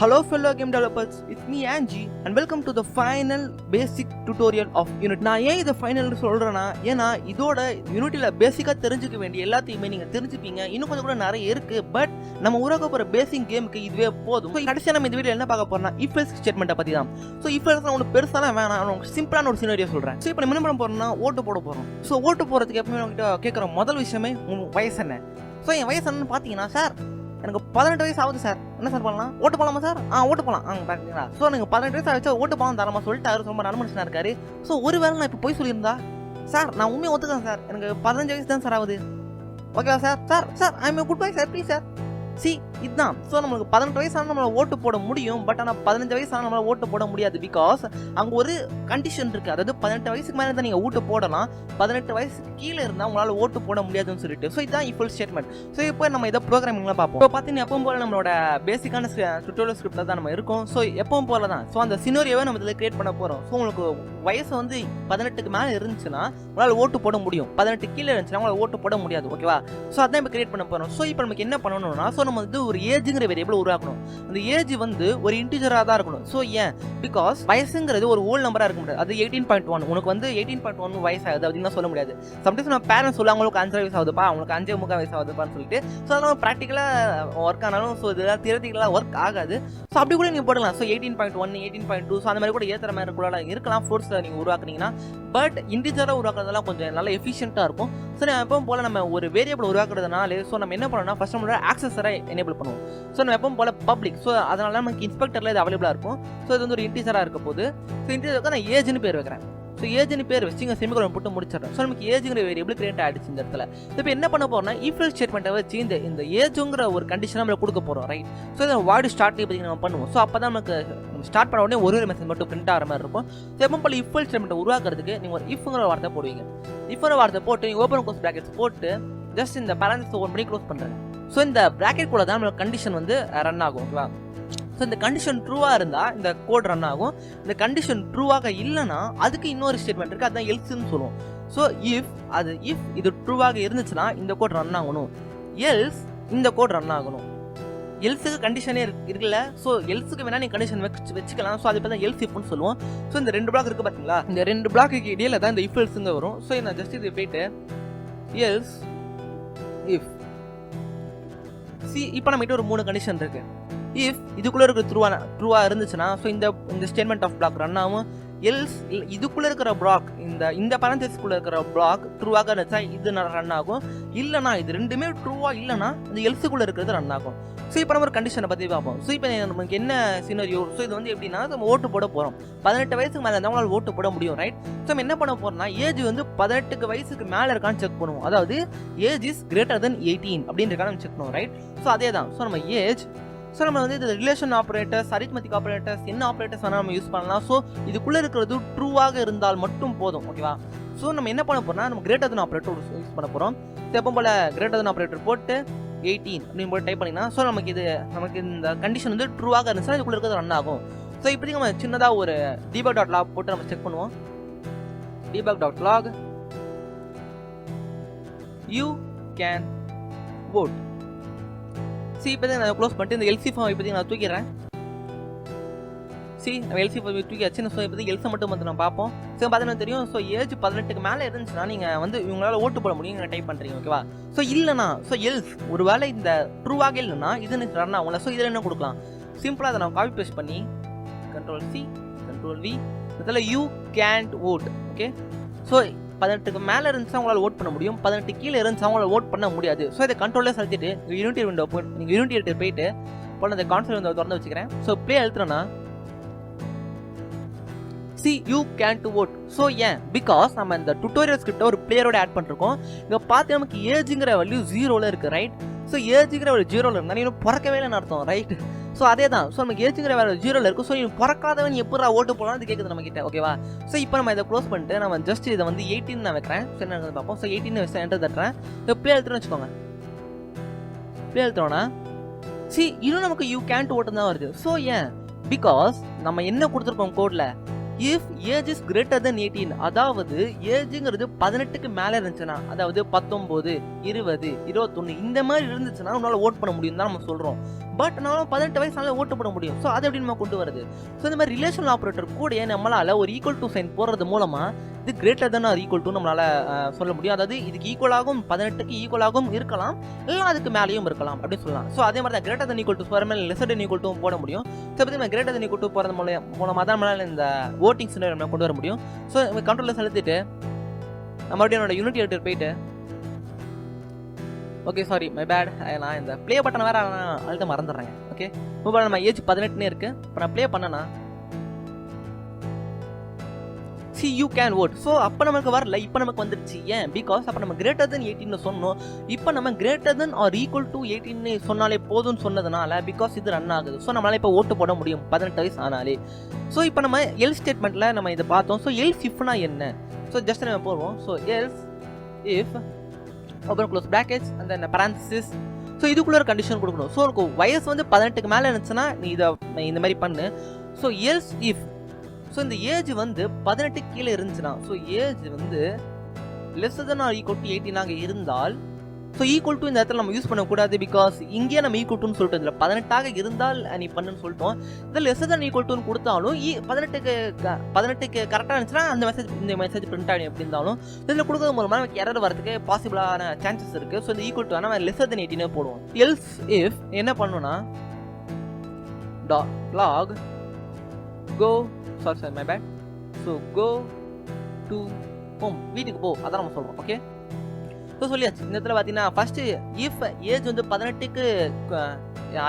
Hello fellow game developers, it's me Angie and welcome to the final basic tutorial of Unity. நான் ஏன் இதை final சொல்கிறேன்னா, ஏன்னா இதோட யூனிட்டியில் பேசிக்காக தெரிஞ்சுக்க வேண்டிய எல்லாத்தையுமே நீங்கள் தெரிஞ்சுப்பீங்க. இன்னும் கொஞ்சம் கூட நிறைய இருக்குது, பட் நம்ம உருவாக்க போகிற பேசிக் கேமுக்கு இதுவே போதும். ஸோ கடைசியாக நம்ம இந்த வீடியோ என்ன பார்க்க போகிறோம்னா இஃப் எல்ஸ் ஸ்டேட்மெண்ட்டை பற்றி தான். ஸோ இஃப் எல்ஸ் ஒன்று பெருசாலாம் வேணாம், நான் சிம்பிளான ஒரு சினாரியோ சொல்கிறேன். ஸோ இப்போ நம்ம என்ன பண்ண போகிறோம்னா ஓட்டு போட போகிறோம். ஸோ ஓட்டு போகிறதுக்கு எப்பவுமே நம்மகிட்ட கேட்குற முதல் விஷயமே உங்கள் வயசு என்ன. ஸோ என் வயசு என்னன்னு பார்த்தீங்கன்னா, சார் எனக்கு 18 வயசு ஆகுது சார், என்ன சார் பண்ணலாம், ஓட்டு போகலாமா சார்? ஓட்டு போகலாம். பார்த்தீங்களா? ஸோ எனக்கு 18 வயசு ஆகிடுச்சா ஓட்டு போகலாம் தரமா சொல்லிட்டு அவர் ரொம்ப நல்ல மனுஷனாக இருக்காரு. ஸோ ஒரு வேளை நான் இப்போ போய் சொல்லியிருந்தா, சார் நான் உண்மையை ஒத்துக்கிறேன் சார், எனக்கு 15 வயசு தான் சார் ஆகுது, ஓகேவா sir? Sir sir I am good bye sir, please sir. இதுதான். ஸோ நம்மளுக்கு 18 வயசான நம்மளை ஓட்டு போட முடியும், பட் ஆனால் 15 வயசான நம்மளால ஓட்டு போட முடியாது. பிகாஸ் அங்கே ஒரு கண்டிஷன் இருக்குது. அதாவது 18 வயசுக்கு மேலே தான் நீங்கள் ஓட்டு போடலாம், 18 வயசுக்கு கீழே இருந்தால் உங்களால் ஓட்டு போட முடியாதுன்னு சொல்லிட்டு. ஸோ இதுதான் ஃபுல் ஸ்டேட்மெண்ட். ஸோ இப்போ நம்ம இதை ப்ரோக்ராமிங்லாம் பார்ப்போம். இப்போ பார்த்தீங்கன்னா எப்பவும் போல நம்மளோட பேசிக்கான டுட்டோரியல் ஸ்கிரிப்டில் தான் நம்ம இருக்கோம். ஸோ எப்பவும் போல தான். ஸோ அந்த சினோரியோவை நம்ம இதில் கிரியேட் பண்ண போகிறோம். ஸோ உங்களுக்கு வயசு வந்து 18க்கு மேலே இருந்துச்சுன்னா உங்களால் ஓட்டு போட முடியும், 18 கீழே இருந்துச்சுன்னா உங்களால் ஓட்டு போட முடியாது, ஓகேவா? ஸோ அதான் இப்போ கிரியேட் பண்ண போகிறோம். ஸோ இப்போ நமக்கு என்ன பண்ணணும்னா, ஸோ நம்ம வந்து ஒரு ஏஜுங்கிற வேரியபிள் உருவாக்கணும். அந்த ஏஜ் வந்து ஒரு இன்டிஜரா தான் இருக்கணும். ஸோ ஏன்? பிகாஸ் வயசுங்கிறது ஒரு ஹோல் நம்பரா இருக்க முடியாது. அது 18.1, உனக்கு வந்து 18.1 வயசு ஆகுது அப்படின்னு சொல்ல முடியாது. சம்டைம்ஸ் நம்ம பேரண்ட்ஸ் சொல்லுவாங்க உங்களுக்கு 5 வயசு ஆகுதுப்பா, உங்களுக்கு 5.25 வயசு ஆகுதுப்பான்னு சொல்லிட்டு. ஸோ அதெல்லாம் ப்ராக்டிக்கலாக ஒர்க் ஆனாலும் ஸோ இதெல்லாம் தியரட்டிக்கலாக ஒர்க் ஆகாது. ஸோ அப்படி கூட நீங்கள் போடலாம். ஸோ 18.1, 18.2, ஸோ அந்த மாதிரி கூட ஏற்றுற மாதிரி கூட இருக்கலாம் ஃபோர்ஸில் நீங்கள் உருவாக்குனீங்கன்னா. பட் இன்டிஜராக உருவாக்குறதெல்லாம் கொஞ்சம் நல்லா எஃபிஷியண்ட்டாக இருக்கும். ஸோ எப்பவும் போல் நம்ம ஒரு வேரியபிள் உருவாக்குறதுனால ஸோ நம்ம என்ன பண்ணணும்னா, ஃபர்ஸ்ட் நம்மளோட ஆக்சஸரை எனேபிள் பண்ணுவோம். ஸோ நம்ம எப்பவும் போல் பப்ளிக். ஸோ அதனால நமக்கு இன்ஸ்பெக்டரில் இது அவைலபிளாக இருக்கும். ஸோ இது வந்து ஒரு இன்டிஜராக இருக்க போது. ஸோ இன்டிஜருக்கு நான் ஏஜ்னு பேர் வைக்கிறேன். ஸோ ஏஜ்னு பேர் வச்சு இங்கே செமிகோலன் போட்டு முடிச்சிடறேன். ஸோ நமக்கு ஏஜுங்கிற வேரியபிள் கிரியேட் ஆகிடுச்சு இந்த இடத்துல. இப்போ என்ன பண்ண போறோம்னா, இஃப் எல்ஸ் ஸ்டேட்மெண்ட்டை வச்சு இந்த ஏஜுங்கிற ஒரு கண்டிஷன் நம்ம கொடுக்க போகிறோம், ரைட்? ஸோ இதை வாய்டு ஸ்டார்ட் பற்றி நம்ம பண்ணுவோம். ஸோ அப்போ தான் நமக்கு ஸ்டார்ட் பண்ண உடனே ஒரு மெசேஜ் மட்டும் பிரிண்ட் ஆகிற மாதிரி இருக்கும். ஸோ எப்போ போல இஃப் எல்ஸ் ஸ்டேட்மெண்ட்டை உருவாக்குறதுக்கு நீங்கள் ஒரு இஃப்ங்கிற வார்த்தை போடுவீங்க. இஃப்ங்கிற வார்த்தை போட்டு நீங்கள் ஓப்பன் க்ளோஸ் ப்ராக்கெட்ஸ் போட்டு ஜஸ்ட் இந்த பேரண்ட்ஸ் ஓப்பன் பண்ணி க்ளோஸ் பண்ணுறேன். ஸோ இந்த ப்ராக்கெட் கூட தான் நம்மளோட கண்டிஷன் வந்து ரன் ஆகும், ஓகேவா? ஸோ இந்த கண்டிஷன் ட்ரூவாக இருந்தால் இந்த கோட் ரன் ஆகும். இந்த கண்டிஷன் ட்ரூவாக இல்லைன்னா அதுக்கு இன்னொரு ஸ்டேட்மெண்ட் இருக்குது, அதுதான் எல்ஸ்ன்னு சொல்லுவோம். ஸோ இஃப் இது ட்ரூவாக இருந்துச்சுன்னா இந்த கோட் ரன் ஆகணும், எல்ஸ் இந்த கோட் ரன் ஆகணும். எல்ஸுக்கு கண்டிஷனே இருக்குல்ல, ஸோ எல்ஸுக்கு வேணா நீ கண்டிஷன் வச்சுக்கலாம். ஸோ அது இப்போ தான் எல்ஸ் இஃப்னு சொல்லுவோம். ஸோ இந்த 2 பிளாக் இருக்குது பார்த்தீங்களா, இந்த 2 பிளாக்கு இடையில தான் இந்த இஃப் எல்ஸுங்க வரும். ஸோ நான் ஜஸ்ட் இது போயிட்டு எல்ஸ் இஃப் இப்போ நம்மகிட்ட ஒரு 3 கண்டிஷன் இருக்கு. இஃப் இதுக்குள்ள இருக்கிற ட்ரூவா இருந்துச்சுன்னா ஸோ இந்த ஸ்டேட்மெண்ட் ஆஃப் பிளாக் ரன் ஆகும். எல்ஸ் இதுக்குள்ள இருக்கிற பிளாக் இந்த பரந்தேசிக்குள்ள இருக்கிற பிளாக் ட்ரூவாக இருந்துச்சா இது ரன் ஆகும். இல்லைனா இது ரெண்டுமே ட்ரூவா இல்லைனா இந்த எல்ஸுக்குள்ள இருக்கிறது ரன் ஆகும். ஸோ இப்போ நம்ம ஒரு கண்டிஷனை பற்றி பார்ப்போம். ஸோ இப்போ நமக்கு என்ன சினரியோ, ஸோ இது வந்து எப்படின்னா நம்ம ஓட்டு போட போகிறோம். 18 வயசுக்கு மேலே இருந்தால் ஓட்டு போட முடியும், ரைட்? ஸோ நம்ம என்ன பண்ண போறோம்னா, ஏஜ் வந்து 18 வயசுக்கு மேலே இருக்கான்னு செக் பண்ணுவோம். அதாவது ஏஜ் இஸ் கிரேட்டர் தென் 18 அப்படின்றக்கான நம்ம செக் பண்ணுவோம், ரைட்? ஸோ அதே தான். ஸோ நம்ம ஏஜ், ஸோ நம்ம வந்து இது ரிலேஷன் ஆப்ரேட்டர்ஸ், அரித்மெட்டிக் ஆப்ரேட்டர்ஸ், என்ன ஆப்ரேட்டர்ஸ் வேணால் நம்ம யூஸ் பண்ணலாம். ஸோ இதுக்குள்ளே இருக்கிறது ட்ரூவாக இருந்தால் மட்டும் போதும், ஓகேவா? ஸோ நம்ம என்ன பண்ண போறோம்னா, நம்ம கிரேட்டர் தென் ஆப்ரேட்டர் யூஸ் பண்ண போகிறோம். எப்போ போல கிரேட்டர் தென் ஆப்ரேட்டர் போட்டு 18 அப்படின்னு போட்டு டைப் பண்ணிங்கன்னா ஸோ நமக்கு இந்த கண்டிஷன் வந்து ட்ரூவாக இருந்துச்சுன்னா இதுக்குள்ளே இருக்கிறது ரன் ஆகும். ஸோ இப்போதைக்கு நம்ம சின்னதாக ஒரு debug.log போட்டு நம்ம செக் பண்ணுவோம். debug.log you can vote. இப்போ நான் க்ளோஸ் பண்ணிட்டு இந்த எல்சி ஃபார்ம் இப்போதைக்கு நான் தூக்கிடுறேன். நம்ம எல்சி ஃபார்ம் தூக்கியாச்சு. ஸோ இப்போதைக்கு எல்ஸை மட்டும் வந்து நம்ம பார்ப்போம். ஸோ பார்த்தீங்கன்னா தெரியும். ஸோ ஏஜ் 18க்கு மேலே இருந்துச்சுன்னா நீங்கள் வந்து இவங்களால ஓட்டு போட முடியும், நீங்கள் டைப் பண்ணுறீங்க, ஓகேவா? ஸோ இல்லைனா ஸோ எல்ஸ் ஒரு வேளை இந்த ட்ரூவாக இல்லைன்னா இது ரன் ஆகும்ல. ஸோ இதில் என்ன கொடுக்கலாம், சிம்பிளாக அதை நம்ம காப்பி பேஸ்ட் பண்ணி Ctrl+C Ctrl+V இதில் you can't vote, okay? So 18க்கு மேலே இருந்துச்சா உங்களால் ஓட் பண்ண முடியும், 18 கீழே இருந்துச்சா உங்களால் ஓட் பண்ண முடியாது. ஸோ இதை கண்ட்ரோலில் செலுத்திட்டு யூனிட்டி விண்டோ போய் நீங்கள் யூனிட்டி எடிட்டர் போயிட்டு போல அந்த கான்சோல் விண்டோ திறந்து வச்சுக்கிறேன். ஸோ ப்ளே அழுத்துறேன்னா you can to vote. So ஏன்? பிகாஸ் நம்ம இந்த டுட்டோரியல் ஸ்கிரிப்டை ஒரு பிளேயரோட ஆட் பண்ணிருக்கோம். இங்கே பார்த்து நமக்கு ஏஜுங்கிற வேல்யூ 0ல இருக்குது, ரைட்? ஸோ ஏஜுங்கிற ஒரு 0ல இருந்தால் நீ பிறக்கவே இல்லைன்னு அர்த்தம், ரைட்? ஸோ அதே தான். ஸோ நமக்கு ஏஜுங்கிற வேல்யூ 0ல இருக்கும். ஸோ நீ பிறக்காதவன் எப்படா ஓட்டு போகலான்னு அது கேட்குது நம்ம கிட்ட, ஓகேவா? ஸோ இப்போ நம்ம இதை க்ளோஸ் பண்ணிட்டு நம்ம ஜஸ்ட் இதை வந்து 18 நான் வைக்கிறேன். ஸோ என்ன பார்ப்போம். ஸோ 18 வச்சு என்டர் தட்டுறேன். இப்போ ப்ளே எழுத்துறோன்னு வச்சுக்கோங்க. ப்ளே எழுத்துறோன்னா இன்னும் நமக்கு யூ கேன்ட் ஓட்டு தான் வருது. ஸோ ஏன்? பிகாஸ் நம்ம என்ன கொடுத்துருக்கோம் கோடில், if age is greater than 18, அதாவது ஏஜுங்கிறது 18க்கு மேலே இருந்துச்சுன்னா, அதாவது 19, 20, 21 இந்த மாதிரி இருந்துச்சுன்னா உன்னால ஓட் பண்ண முடியும் தான் நம்ம சொல்றோம். பட் நானும் 18 வயசுனால ஓட்டு போட முடியும். ஸோ அது எப்படி நம்ம கொண்டு வருது? ஸோ இந்த மாதிரி ரிலேஷனல் ஆப்ரேட்டர் கூட நம்மளால ஒரு ஈக்குவல் டு சைன் போடுறது மூலமா இது greater than or equal to நம்மளால சொல்ல முடியும். அதாவது இதுக்கு ஈக்குவலாகவும் 18க்கு ஈக்குவலாகவும் இருக்கலாம், இல்லை அதுக்கு மேலேயும் இருக்கலாம் அப்படின்னு சொல்லலாம். ஸோ அதே மாதிரி தான் கிரேட்டர் தென் ஈக்குவல் டு போகிற லெசர் தென் ஈக்குவல் டு போட முடியும். ஸோ பற்றி நம்ம கிரேட்டர் தென் ஈக்குவல் டு போகிறது மூலமாக தான் நம்மளால இந்த ஓட்டிங் சிஸ்டம் நம்ம கொண்டு வர முடியும். ஸோ கண்ட்ரோலில் செலுத்திட்டு நம்ம மறுபடியும் என்னோட யூனிட்டி எடிட்டர் போயிட்டு, ஓகே சாரி மை பேட், நான் இந்த ப்ளே பட்டன் வேறு அழுத்த மறந்துடுறேங்க. ஓகே இப்போ நம்ம ஏஜ் 18 இருக்குது. இப்போ நான் ப்ளே பண்ணேன்னா see you can vote. So அப்போ நமக்கு வரல, இப்போ நமக்கு வந்துருச்சு. ஏன்? பிகாஸ் அப்போ நம்ம கிரேட்டர் தென் 18 சொன்னோம். இப்போ நம்ம greater than or equal to 18 சொன்னாலே போதும்னு சொன்னதுனால பிகாஸ் இது ரன் ஆகுது. ஸோ நம்மளால இப்போ ஓட்டு போட முடியும் 18 வயசு ஆனாலே. ஸோ இப்போ நம்ம எல் ஸ்டேட்மெண்ட்டில் நம்ம இதை பார்த்தோம். ஸோ எல்ஸ் இஃப்னா என்ன? ஸோ ஜஸ்ட் நம்ம போடுவோம். So else if open close brackets and then parenthesis. So இதுக்குள்ள ஒரு கண்டிஷன் கொடுக்கணும். ஸோ உனக்கு வயசு வந்து 18க்கு மேலே இருந்துச்சுன்னா நீ இதை இந்த மாதிரி பண்ணு. ஸோ எல்ஸ் இஃப், ஸோ இந்த ஏஜ் வந்து 18 கீழே இருந்துச்சுன்னா, ஸோ ஏஜ் வந்து lesser than or equal to 18 இருந்தால், ஸோ ஈக்குவல் டு இந்த இடத்துல நம்ம யூஸ் பண்ணக்கூடாது. பிகாஸ் இங்கேயே நம்ம ஈக்குவல் டுன்னு சொல்லிட்டு இதில் 18 இருந்தால் நீ பண்ணுன்னு சொல்லிட்டோம். இதில் லெஸ்ஸர் தென் ஈக்குவல் டுன்னு கொடுத்தாலும் 18க்கு கரெக்டாக இருந்துச்சுன்னா இந்த மெசேஜ் பிரிண்ட் ஆகிடும். எப்படி இருந்தாலும் இதில் கொடுக்கறது மூலமாக நமக்கு எரர் வரதுக்கு பாசிபிளான சான்சஸ் இருக்குது. ஸோ இந்த ஈக்குவல் டு நம்ம லெஸ்ஸர் தென் 18 போடுவோம். எல்ஸ் இஃப் என்ன பண்ணணும்னா log go sorry my bad, so go to home, வீட்டுக்கு போ, அதான் நம்ம சொல்றோம். ஓகே ஸோ சொல்லியாச்சு. இந்த இடத்துல பார்த்தீங்கன்னா ஃபர்ஸ்ட் இஃப் ஏஜ் வந்து 18க்கு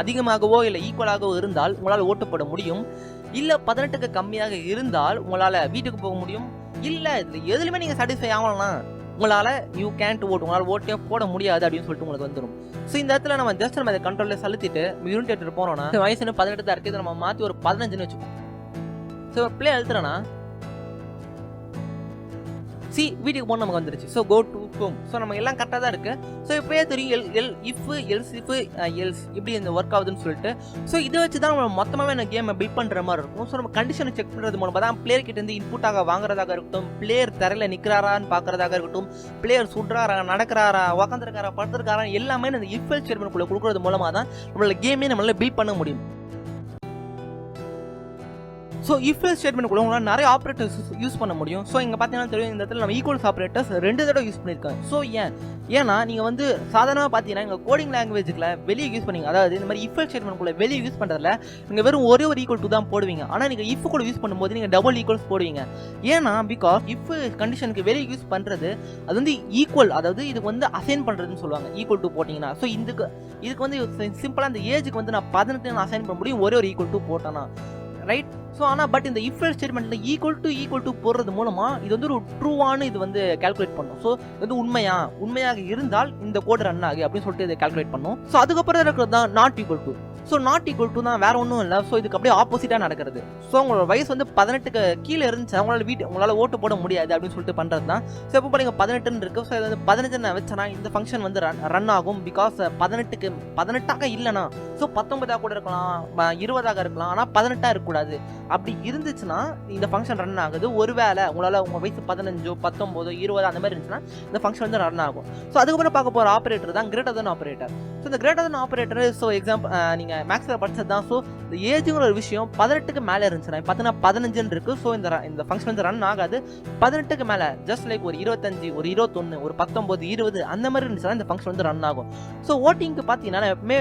அதிகமாகவோ இல்லை ஈக்குவலாகவோ இருந்தால் உங்களால் ஓட்டு போட முடியும். இல்லை 18க்கு கம்மியாக இருந்தால் உங்களால் வீட்டுக்கு போக முடியும். இல்லை இதில் எதுலையுமே நீங்கள் சாட்டிஸ்ஃபை ஆகலாம், உங்களால் யூ கேன்ட் ஓட், உங்களால் ஓட்டே போட முடியாது அப்படின்னு சொல்லிட்டு உங்களுக்கு வந்துடும். ஸோ இந்த இடத்துல நம்ம ஜஸ்ட் நம்ம அதை கண்ட்ரோலில் செலுத்திட்டு யூனிட் எடுத்துகிட்டு போனோம்னா வயசு 18 தான் இருக்குது, நம்ம மாற்றி ஒரு 15ன்னு வச்சுப்போம். ஸோ ப்ளே அழுத்துறேன்னா சி வீட்டுக்கு போன நமக்கு வந்துருச்சு. So go to home. So நம்ம எல்லாம் கரெக்டாக தான் இருக்குது. ஸோ இப்போயே தெரியும் எல்ஸ் இப்படி இந்த ஒர்க் ஆகுதுன்னு சொல்லிட்டு. ஸோ இதை வச்சு தான் நம்ம மொத்தமாகவே இந்த கேமை பில்ட் பண்ணுற மாதிரி இருக்கும். ஸோ நம்ம கண்டிஷனை செக் பண்ணுறது மூலமாக தான் பிளேயர் கிட்ட இருந்து இன்புட்டாக வாங்குறதாக இருக்கட்டும், பிளேயர் தரையில் நிற்கிறாரான்னு பார்க்குறதாக இருக்கட்டும், பிளேயர் சுடுறாரா, நடக்கிறாரா, உக்காந்துருக்காரா, படுத்துருக்காரா, எல்லாமே இந்த இஃப் எல்ஸ் ஸ்டேட்மெண்ட்குள்ளே கொடுக்குறது மூலமாக தான் நம்மளோட கேமே நம்மளால பில்ட் பண்ண முடியும். ஸோ இஃப் எல்ஸ் ஸ்டேட்மெண்ட்குள்ள உங்களால் நிறைய ஆப்ரேட்டர்ஸ் யூஸ் பண்ண முடியும். ஸோ இங்கே பார்த்தீங்கன்னா தெரியும், இந்த இடத்துல நம்ம ஈக்குவல்ஸ் ஆப்ரேட்டர்ஸ் 2 தடவை யூஸ் பண்ணியிருக்காங்க. ஸோ ஏன்னா நீங்கள் வந்து சாதாரணமாக பார்த்தீங்கன்னா எங்கள் கோடிங் லாங்குவேஜில் வெளியே யூஸ் பண்ணீங்க, அதாவது இந்த மாதிரி இஃப் எல்ஸ் ஸ்டேட்மெண்ட்குள்ள வெளியே யூஸ் பண்ணுறதுல நீங்கள் வெறும் ஒரே ஒரு ஈக்குவல் டு தான் போடுவீங்க. ஆனால் நீங்கள் இஃப் கூட யூஸ் பண்ணும்போது நீங்கள் டபுள் ஈக்குவல்ஸ் போடுவீங்க. ஏன்னா பிகாஸ் இஃப் கண்டிஷனுக்கு வெளியே யூஸ் பண்ணுறது அது வந்து ஈக்குவல், அதாவது இதுக்கு வந்து அசைன் பண்ணுறதுன்னு சொல்லுவாங்க ஈக்குவல் டு போட்டிங்கன்னா. ஸோ இதுக்கு வந்து சிம்பிளாக இந்த ஏஜுக்கு வந்து நான் 18 அசைன் பண்ண முடியும் ஒரே ஒரு ஈக்குவல் டு போட்டேன்னா, ரைட்? ஸோ ஆனால் பட் இந்த இஃப் எல்ஸ் ஸ்டேட்மெண்ட்டில் ஈக்குவல் டு போடுறது மூலமாக இது வந்து ஒரு ட்ரூவான இது வந்து கால்குலேட் பண்ணும். ஸோ இது வந்து உண்மையாக இருந்தால் இந்த கோட் ரன் ஆகு அப்படின்னு சொல்லிட்டு இதை கால்குலேட் பண்ணும். ஸோ அதுக்கப்புறம் இருக்கிறது தான் not equal to. So not equal to தான் வேற ஒன்றும் இல்லை. ஸோ இதுக்கு அப்படியே ஆப்போசிட்டாக நடக்கிறது. ஸோ உங்களோட வயசு வந்து 18க்கு கீழே இருந்துச்சு, உங்களால் ஓட்டு போட முடியாது அப்படின்னு சொல்லிட்டு பண்ணுறது தான். ஸோ இப்போ பாருங்க 18 இருக்கு. ஸோ இது வந்து 15 வச்சனா இந்த ஃபங்க்ஷன் வந்து ரன் ஆகும். பிகாஸ் 18 இல்லைனா ஸோ 19 கூட இருக்கலாம், 20 இருக்கலாம், ஆனால் 18 இருக்கக்கூடாது. அப்படி இருந்துச்சுன்னா இந்த ஃபங்க்ஷன் ரன் ஆகுது. ஒருவேளை உங்களால் உங்கள் வயசு 15, 19, 20 அந்த மாதிரி இருந்துச்சுன்னா இந்த ஃபங்க்ஷன் வந்து ரன் ஆகும். ஸோ அதுக்கப்புறம் பார்க்க போகிற ஆப்ரேட்டர் தான் கிரேட்டர் தென் ஆப்ரேட்டர். ஸோ இந்த greater than operator so example நீங்கள் மேக்ஸில் படிச்சது தான். ஸோ இந்த ஏஜுங்கிற ஒரு விஷயம் 18க்கு மேலே இருந்துச்சுன்னா பார்த்தீங்கன்னா 15 இருக்கு. ஸோ இந்த ஃபங்க்ஷன் வந்து ரன் ஆகாது. 18க்கு மேலே ஜஸ்ட் லைக் ஒரு 25, ஒரு 21, ஒரு 19, 20 அந்த மாதிரி இருந்துச்சுன்னா இந்த ஃபங்க்ஷன் வந்து ரன் ஆகும். ஸோ ஓட்டிங்க்கு பார்த்தீங்கன்னா எப்பவுமே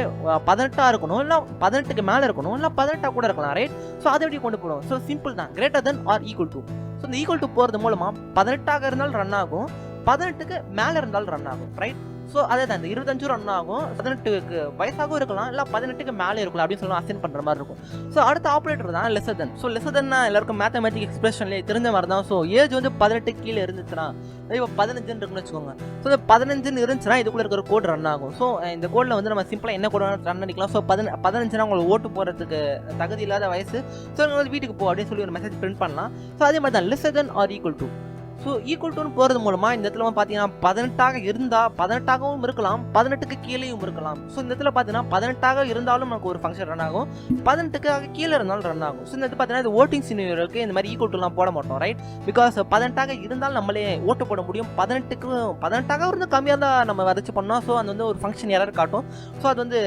18 இருக்கணும், இல்லை 18க்கு மேலே இருக்கணும், இல்லை 18 கூட இருக்கலாம், ரைட்? ஸோ அதை எப்படி கொண்டு போடுவோம்? ஸோ சிம்பிள் தான், greater than or equal to. So இந்த ஈக்குவல் டு போகிறது மூலமாக 18 இருந்தாலும் ரன் ஆகும், 18க்கு மேலே இருந்தாலும் ரன் ஆகும், ரைட்? ஸோ அதே தான் இந்த 25 ரன் ஆகும், 18க்கு வயசாகவும் இருக்கலாம், இல்லை 18க்கு மேலே இருக்கலாம் அப்படின்னு சொல்லி அசைன் பண்ணுற மாதிரி இருக்கும். ஸோ அடுத்த ஆப்ரேட்டர் தான் லெஸ்ஸர் தென். ஸோ லெஸ்ஸர் தென் எல்லாருக்கும் மேத்தமெட்டிக் எக்ஸ்பிரஷன்லேயே தெரிஞ்ச மாதிரி தான். ஸோ ஏஜ் வந்து 18 கீழே இருந்துச்சுன்னா இப்போ 15 இருக்குன்னு வச்சுக்கோங்க. ஸோ இந்த 15 இருந்துச்சுன்னா இதுக்குள்ளே இருக்கிற கோட் ரன் ஆகும். ஸோ இந்த கோடில் வந்து நம்ம சிம்பிளாக என்ன கோட் ரன் பண்ணிக்கலாம். ஸோ 15 உங்களுக்கு ஓட்டு போகிறதுக்கு தகுதி இல்லாத வயசு, ஸோ நீங்கள் வந்து வீட்டுக்கு போ அப்படின்னு சொல்லி ஒரு மெசேஜ் பிரிண்ட் பண்ணலாம். ஸோ அதே மாதிரி தான் lesser than or equal to. So equal டுன்னு போகிறது மூலமாக இந்த இடத்துல பார்த்தீங்கன்னா 18ஆக இருந்தால் 18ஆகவும் இருக்கலாம், 18க்கு கீழேயும் இருக்கலாம். ஸோ இந்த இடத்துல பார்த்தீங்கன்னா 18ஆக இருந்தாலும் நமக்கு ஒரு ஃபங்க்ஷன் ரன் ஆகும், 18க்கு கீழே இருந்தாலும் ரன் ஆகும். ஸோ இந்த இடத்துல பார்த்தீங்கன்னா இது ஓட்டிங் சினியருக்கு இந்த மாதிரி ஈக்குவல் டுலாம் போட மாட்டோம், ரைட்? பிகாஸ் 18ஆக இருந்தால் நம்மளே ஓட்டு போட முடியும், 18ஆக இருந்து கம்மியாக இருந்தால் நம்ம வரைச்சு பண்ணோம். ஸோ அது வந்து ஒரு ஃபங்க்ஷன் எரர் காட்டும். ஸோ அது வந்து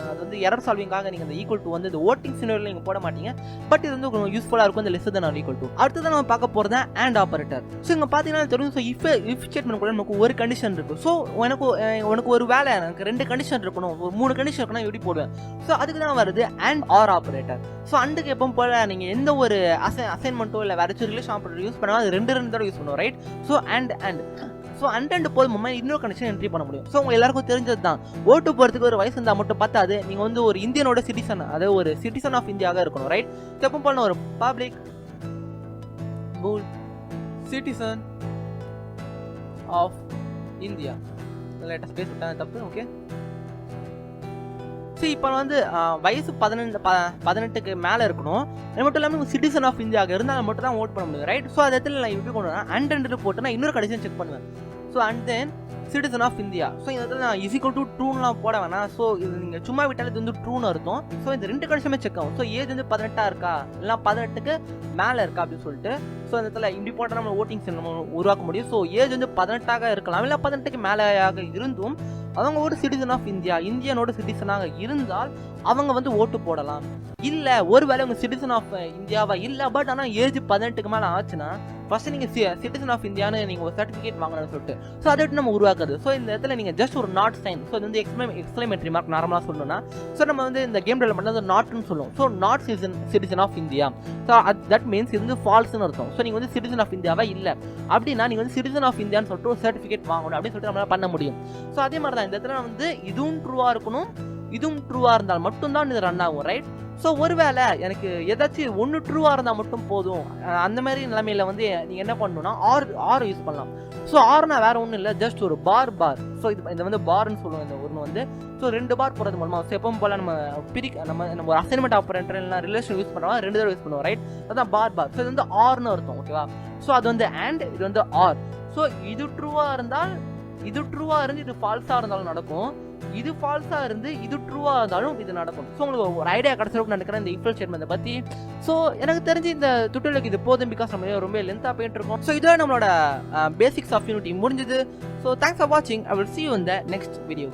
அது வந்து எரர் சால்விங்காக நீங்கள் இந்த ஈக்குவல் டு வந்து இந்த ஓட்டிங் சினியரில் நீங்கள் போட மாட்டீங்க. பட் இது வந்து உங்களுக்கு யூஸ்ஃபுல்லாக இருக்கும் இந்த less than or equal to. அடுத்ததான் நம்ம பார்க்க போகிறது அண்ட் ஆப்பரேட்டர். ஸோ இங்கே பார்த்தீங்கன்னா தெரியும். ஸோ இஃப் ஸ்டேட்மெண்ட் கூட நமக்கு ஒரு கண்டிஷன் இருக்குது. ஸோ உனக்கு ஒரு வேலை எனக்கு 2 கண்டிஷன் இருக்கணும், ஒரு 3 கண்டிஷன் இருக்கணும், எப்படி போடுவேன்? ஸோ அதுக்கு தான் வருது அண்ட் ஆர் ஆப்பரேட்டர். ஸோ அண்டுக்கு எப்போ போல நீங்கள் எந்த ஒரு அசைன்மெண்ட்டோ இல்லை வேறு ரிலேஷன் ஆப்பரேட்டர் யூஸ் பண்ணால் அது 2 தடவை யூஸ் பண்ணுவோம், ரைட்? ஸோ அண்ட் போதும் இன்னொரு கண்டிஷன் என்ட்ரி பண்ண முடியும். ஸோ உங்க எல்லாருக்கும் தெரிஞ்சது தான், ஓட்டு போகிறதுக்கு ஒரு வயசு இருந்தால் மட்டும் பார்த்தாது நீங்கள் வந்து ஒரு இந்தியனோட சிட்டிசன், அதாவது ஒரு சிட்டிசன் ஆஃப் இந்தியாவாக இருக்கணும், ரைட்? எப்போ போல ஒரு public citizen of India latest space விட்டாங்க தப்பு, ஓகே. ஸோ இப்போ வந்து வயசு 18க்கு மேலே இருக்கணும், அது மட்டும் இல்லாமல் சிட்டிசன் ஆஃப் இந்தியாவுக்கு இருந்தால் மட்டும் தான் ஓட் பண்ண முடியும், ரைட்? ஸோ அது இடத்துல நான் எப்படி கொண்டு வரேன், அண்ட் போட்டு நான் இன்னொரு கண்டிஷன் செக் பண்ணுவேன். So and then citizen of India. So இந்த இடத்துல நான் இஸ் ஈக்குவல் டு ட்ரூன்லாம் போட வேணாம். ஸோ இது நீங்கள் சும்மா விட்டாலும் இது வந்து ட்ரூன்னு அர்த்தம். ஸோ இந்த 2 கண்டிஷனுமே செக் ஆகும். ஸோ ஏஜ் வந்து 18 இருக்கா இல்லை 18க்கு மேலே இருக்கா அப்படின்னு சொல்லிட்டு. ஸோ இந்த இடத்துல இப்படி போட்டால் நம்ம ஓட்டிங்ஸ் நம்ம உருவாக்க முடியும். ஸோ ஏஜ் வந்து 18ஆக இருக்கலாம், இல்லை 18க்கு மேலேயாக இருந்தும் அவங்க ஒரு சிட்டிசன் ஆஃப் இந்தியா, இந்தியனோட சிட்டிசனாக இருந்தால் அவங்க வந்து ஓட்டு போடலாம். இல்லை ஒருவேளை அவங்க சிட்டிசன் ஆஃப் இந்தியாவா இல்லை, பட் ஆனால் ஏஜ் 18க்கு மேலே ஆச்சுன்னா ஃபர்ஸ்ட் நீங்கள் சிட்டிசன் ஆஃப் இந்தியான்னு நீங்கள் ஒரு சர்டிஃபிகேட் வாங்கணும்னு சொல்லிட்டு ஸோ அதை விட்டு நம்ம உருவாக்குது. ஸோ இந்த இடத்துல நீங்கள் ஜஸ்ட் ஒரு நாட் சைன், ஸோ இது வந்து எக்ஸ்க்ளைமேட்டரி மார்க் நார்மலாக சொல்லணும்னா, ஸோ நம்ம வந்து இந்த கேம் டெவலப்மெண்ட் வந்து நாட்னு சொல்லுவோம். So not citizen of India. So that means இது வந்து ஃபால்ஸ்னு அர்த்தம். ஸோ நீங்கள் வந்து சிட்டிசன் ஆஃப் இந்தியாவா இல்லை அப்படின்னா நீங்கள் வந்து சிட்டிசன் ஆஃப் இந்தியான்னு சொல்லிட்டு ஒரு சர்டிஃபிகேட் வாங்கணும் அப்படின்னு சொல்லிட்டு நம்மளால பண்ண முடியும். ஸோ அதே மாதிரி தான் இந்த இடத்துல வந்து இதுவும் ட்ரூவாக இருக்கணும், இதுவும் ட்ரூவாக இருந்தால் மட்டும்தான் இது ரன் ஆகும், ரைட்? ஸோ ஒருவேளை எனக்கு ஏதாச்சும் ஒன்று ட்ரூவாக இருந்தால் மட்டும் போதும், அந்த மாதிரி நிலைமையில் வந்து நீங்கள் என்ன பண்ணணும்னா ஆர் யூஸ் பண்ணலாம். ஸோ ஆர்னா வேறு ஒன்றும் இல்லை, ஜஸ்ட் ஒரு பார். ஸோ இது வந்து பார்ன்னு சொல்லுவோம். இந்த ஒன்று வந்து ஸோ 2 பார் போகிறது மூலமாக ஸோ எப்பவும் போல் நம்ம ஒரு அசைன்மெண்ட் ஆப்பரேட்டர் இல்லை ரிலேஷன் யூஸ் பண்ணுவோம், 2 தடவை யூஸ் பண்ணுவோம், ரைட்? அதான் பார். ஸோ இது வந்து ஆர்னு அர்த்தம், ஓகேவா? ஸோ அது வந்து அண்ட், இது வந்து ஆர். ஸோ இது ட்ரூவாக இருந்தால் இது ட்ரூவாக இருந்து இது ஃபால்ஸாக இருந்தாலும் நடக்கும், இது ஃபால்ஸாக இருந்து இது ட்ரூவாக இருந்தாலும் இது நடக்கும். ஸோ உங்களுக்கு ஒரு ஐடியா கிடச்சிருக்கும் நினைக்கிறேன் இந்த இஃப் ஸ்டேட்மெண்ட் பற்றி. ஸோ எனக்கு தெரிஞ்சு இந்த டுட்டோரியலுக்கு இது போதும், பிகாஸ் நம்ம ரொம்ப லென்த்தாக போயிட்டு இருக்கோம். ஸோ இதோட நம்மளோட பேசிக்ஸ் ஆஃப் யூனிட்டி முடிஞ்சது. ஸோ தேங்க்ஸ் ஃபார் வாட்சிங். I will see you in the next video.